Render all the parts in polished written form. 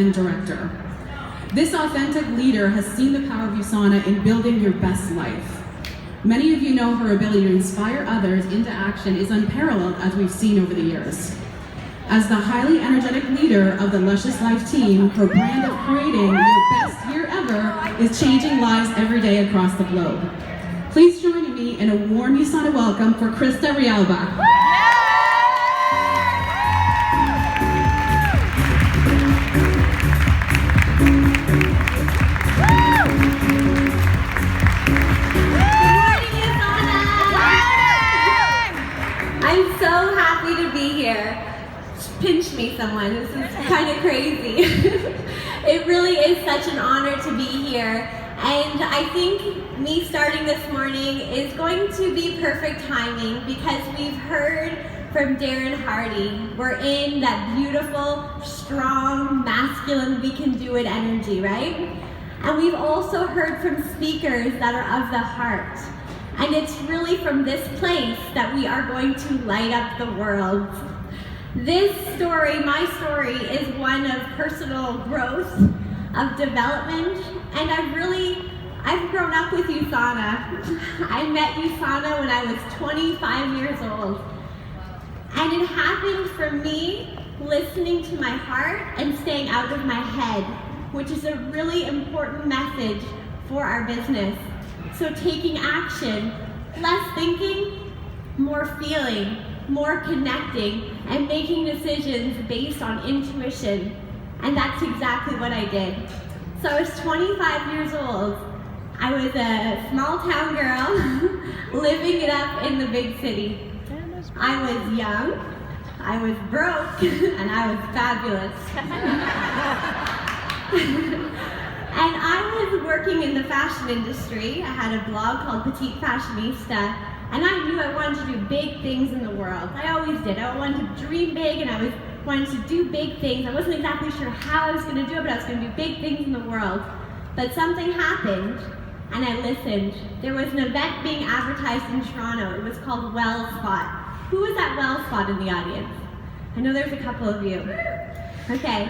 Women Director. This authentic leader has seen the power of USANA in building your best life. Many of you know her ability to inspire others into action is unparalleled, as we've seen over the years. As the highly energetic leader of the Luscious Life team, her brand of creating your best year ever is changing lives every day across the globe. Please join me in a warm USANA welcome for Christa. I'm so happy to be here. Pinch me, someone. This is kind of crazy. It really is such an honor to be here. And I think me starting this morning is going to be perfect timing because we've heard from Darren Hardy. We're in that beautiful, strong, masculine, we can do it energy, right? And we've also heard from speakers that are of the heart. And it's really from this place that we are going to light up the world. This story, my story, is one of personal growth, of development, and I've grown up with USANA. I met USANA when I was 25 years old. And it happened for me listening to my heart and staying out of my head, which is a really important message for our business. So taking action, less thinking, more feeling, more connecting, and making decisions based on intuition. And that's exactly what I did. So I was 25 years old. I was a small town girl living it up in the big city. I was young, I was broke, and I was fabulous. And I was working in the fashion industry. I had a blog called Petite Fashionista, and I knew I wanted to do big things in the world. I always did. I wanted to dream big, and I wanted to do big things. I wasn't exactly sure how I was going to do it, but I was going to do big things in the world. But something happened, and I listened. There was an event being advertised in Toronto. It was called Well Spot. Who was at Well Spot in the audience? I know there's a couple of you. Okay.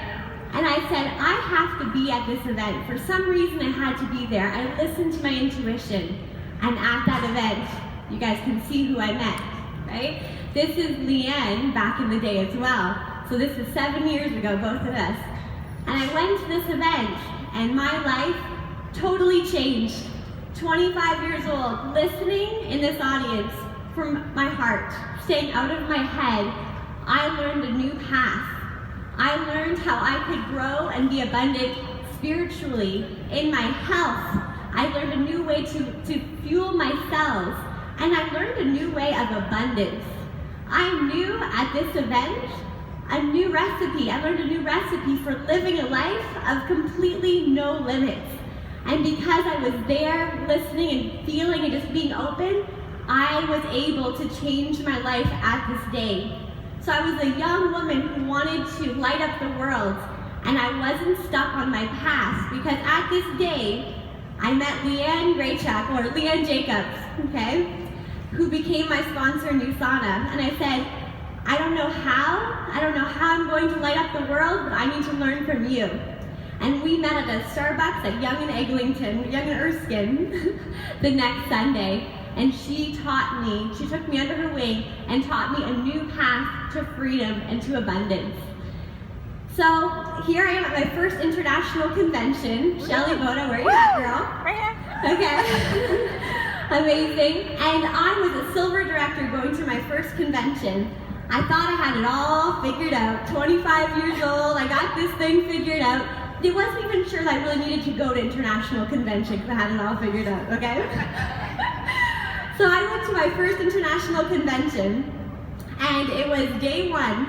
And I said, I have to be at this event. For some reason, I had to be there. I listened to my intuition. And at that event, you guys can see who I met, right? This is Leanne back in the day as well. So this is 7 years ago, both of us. And I went to this event, and my life totally changed. 25 years old, listening in this audience from my heart, staying out of my head, I learned a new path. I learned how I could grow and be abundant spiritually in my health. I learned a new way to fuel my cells, and I learned a new way of abundance. I knew at this event a new recipe. I learned a new recipe for living a life of completely no limits. And because I was there listening and feeling and just being open, I was able to change my life at this day. So I was a young woman who wanted to light up the world, and I wasn't stuck on my past because at this day, I met Leanne Jacobs, okay, who became my sponsor in USANA. And I said, I don't know how I'm going to light up the world, but I need to learn from you. And we met at a Starbucks at Yonge and Erskine the next Sunday. And she took me under her wing and taught me a new path to freedom and to abundance. So here I am at my first international convention. Shelly Boda, where are you at, girl? Right here. Okay. Amazing. And I was a silver director going to my first convention. I thought I had it all figured out. 25 years old, I got this thing figured out. I wasn't even sure that I really needed to go to international convention because I had it all figured out, okay? So I went to my first international convention, and it was day one.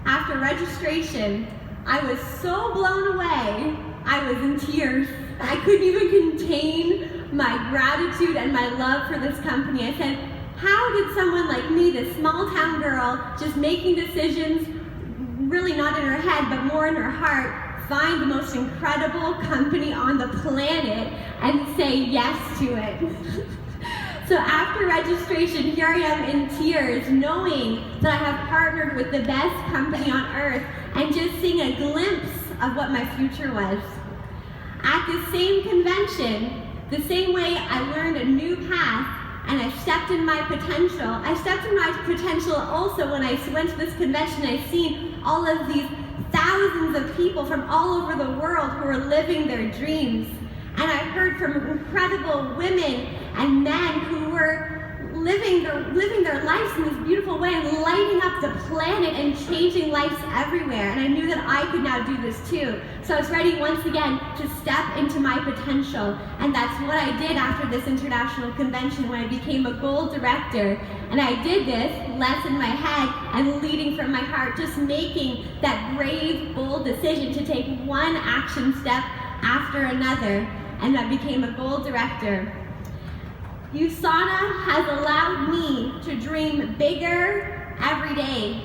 After registration, I was so blown away, I was in tears. I couldn't even contain my gratitude and my love for this company. I said, how did someone like me, this small town girl, just making decisions, really not in her head, but more in her heart, find the most incredible company on the planet and say yes to it? So after registration, here I am in tears, knowing that I have partnered with the best company on earth, and just seeing a glimpse of what my future was. At this same convention, the same way I learned a new path and I stepped in my potential, also when I went to this convention. I seen all of these thousands of people from all over the world who were living their dreams. And I heard from incredible women and men who were living their lives in this beautiful way and lighting up the planet and changing lives everywhere. And I knew that I could now do this too. So I was ready once again to step into my potential. And that's what I did after this international convention when I became a goal director. And I did this less in my head and leading from my heart, just making that brave, bold decision to take one action step after another. And I became a goal director. USANA has allowed me to dream bigger every day,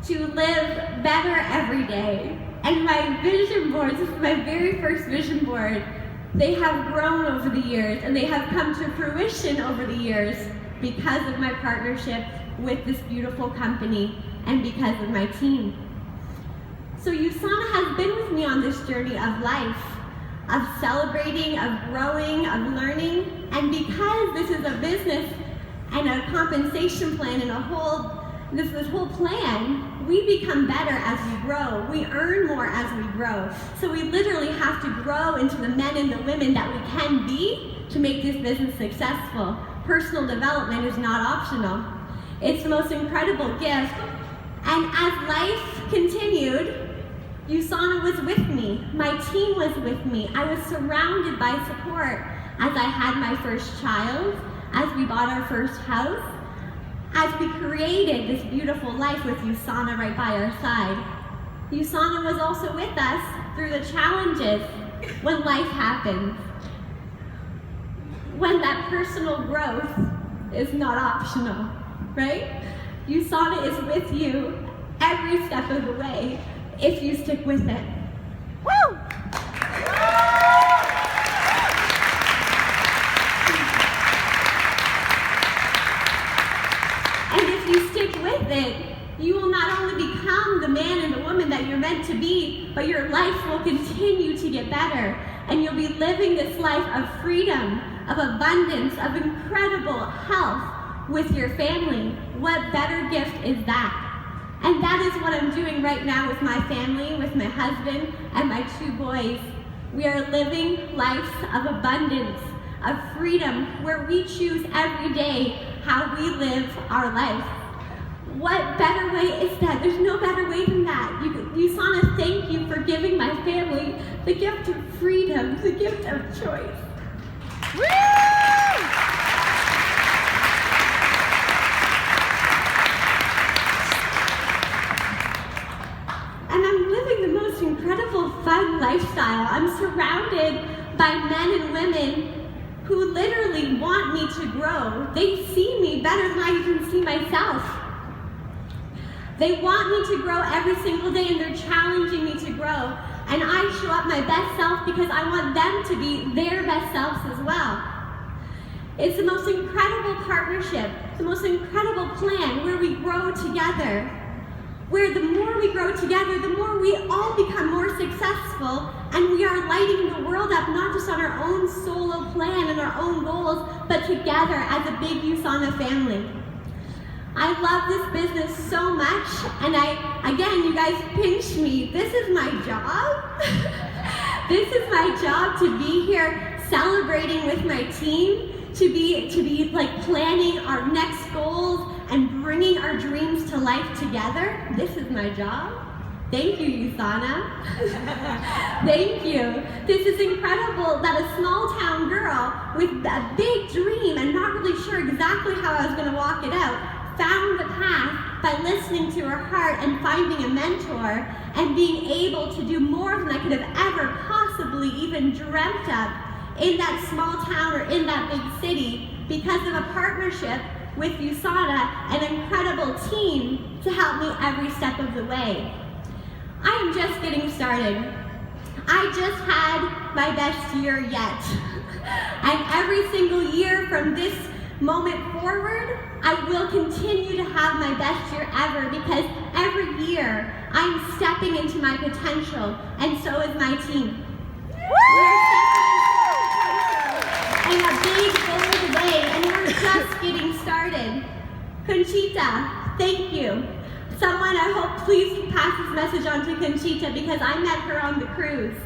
to live better every day. And my vision boards, this is my very first vision board, they have grown over the years and they have come to fruition over the years because of my partnership with this beautiful company and because of my team. So USANA has been with me on this journey of life, of celebrating, of growing, of learning. And because this is a business and a compensation plan and this whole plan, we become better as we grow. We earn more as we grow. So we literally have to grow into the men and the women that we can be to make this business successful. Personal development is not optional. It's the most incredible gift. And as life continued, USANA was with me. My team was with me. I was surrounded by support as I had my first child, as we bought our first house, as we created this beautiful life with USANA right by our side. USANA was also with us through the challenges when life happens, when that personal growth is not optional, right? USANA is with you every step of the way if you stick with it. Woo! And if you stick with it, you will not only become the man and the woman that you're meant to be, but your life will continue to get better. And you'll be living this life of freedom, of abundance, of incredible health with your family. What better gift is that? And that is what I'm doing right now with my family, with my husband and my 2 boys. We are living lives of abundance, of freedom, where we choose every day how we live our life. What better way is that? There's no better way than that. USANA, thank you for giving my family the gift of freedom, the gift of choice. Woo! And I'm living the most incredible, fun lifestyle. I'm surrounded by men and women who literally want me to grow. They see me better than I even see myself. They want me to grow every single day, and they're challenging me to grow. And I show up my best self because I want them to be their best selves as well. It's the most incredible partnership, the most incredible plan where we grow together. Where the more we grow together, the more we all become more successful, and we are lighting the world up, not just on our own solo plan and our own goals, but together as a big USANA family. I love this business so much, and again, you guys pinch me. This is my job. This is my job, to be here celebrating with my team, to be like planning our next goals and bringing our dreams to life together. This is my job. Thank you, USANA. Thank you. This is incredible that a small town girl with a big dream and not really sure exactly how I was going to walk it out found the path by listening to her heart and finding a mentor and being able to do more than I could have ever possibly even dreamt of in that small town or in that big city because of a partnership with USANA, an incredible team to help me every step of the way. I am just getting started. I just had my best year yet. And every single year from this moment forward, I will continue to have my best year ever because every year I'm stepping into my potential, and so is my team. We're stepping into our potential in a big, bold way, and we're just getting started. Conchita, thank you. Someone, I hope, please pass this message on to Conchita because I met her on the cruise.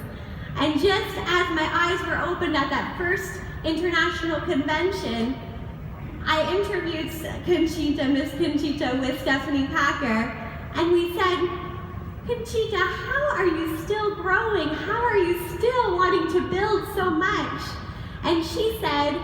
And just as my eyes were opened at that first international convention, I interviewed Miss Conchita with Stephanie Packer, and we said, Conchita, how are you still growing? How are you still wanting to build so much? And she said,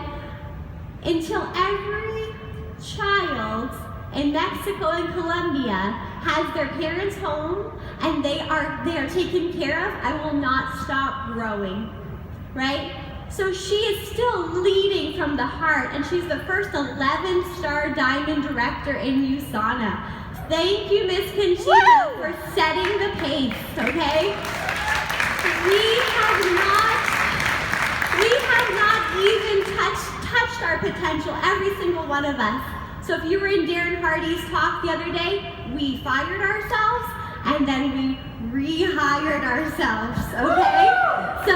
until every child in Mexico and Colombia has their parents home and they are taken care of, I will not stop growing, right? So she is still leading from the heart, and she's the first 11-star diamond director in USANA. Thank you, Miss Conchita, for setting the pace, okay? We have not even touched our potential, every single one of us. So if you were in Darren Hardy's talk the other day, we fired ourselves and then we rehired ourselves, okay? So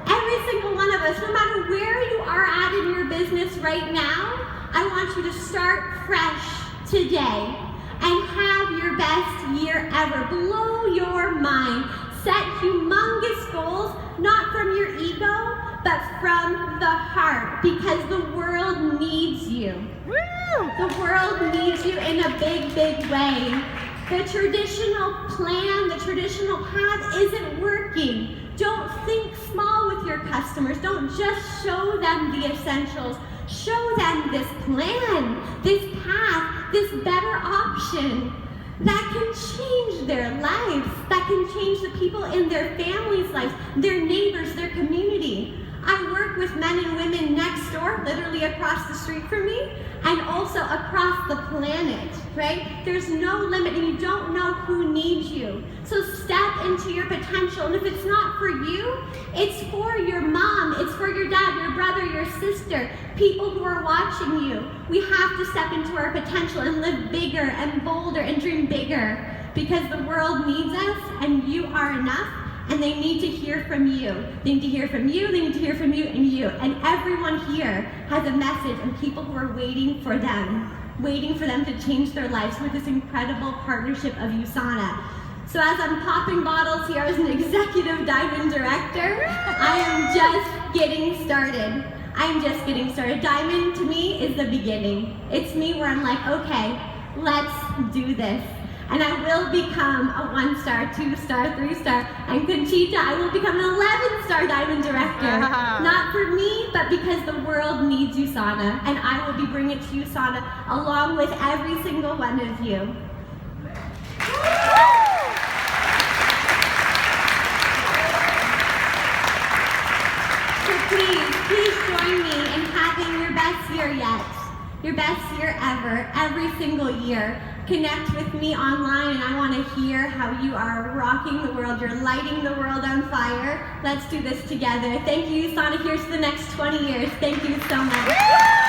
every single one of us, no matter where you are at in your business right now, I want you to start fresh today and have your best year ever. Blow your mind. Set humongous goals, not from your ego, but from the heart, because the world needs you. The world needs you in a big, big way. The traditional plan, the traditional path isn't working. Don't think small with your customers. Don't just show them the essentials. Show them this plan, this path, this better option that can change their lives, that can change the people in their families' lives, their neighbors, their community. I work with men and women next door, literally across the street from me, and also across the planet, right? There's no limit, and you don't know who needs you. So step into your potential, and if it's not for you, it's for your mom, it's for your dad, your brother, your sister, people who are watching you. We have to step into our potential and live bigger and bolder and dream bigger, because the world needs us, and you are enough. And they need to hear from you. They need to hear from you, they need to hear from you and you. And everyone here has a message and people who are waiting for them to change their lives with this incredible partnership of USANA. So as I'm popping bottles here as an executive diamond director, I am just getting started. Diamond to me is the beginning. It's me where I'm like, okay, let's do this. And I will become a 1-star, 2-star, 3-star, and Conchita, I will become an 11-star diamond director. Not for me, but because the world needs USANA, and I will be bringing it to USANA along with every single one of you. So please join me in having your best year yet, your best year ever, every single year. Connect with me online, and I want to hear how you are rocking the world. You're lighting the world on fire. Let's do this together. Thank you, USANA. Here's to the next 20 years. Thank you so much.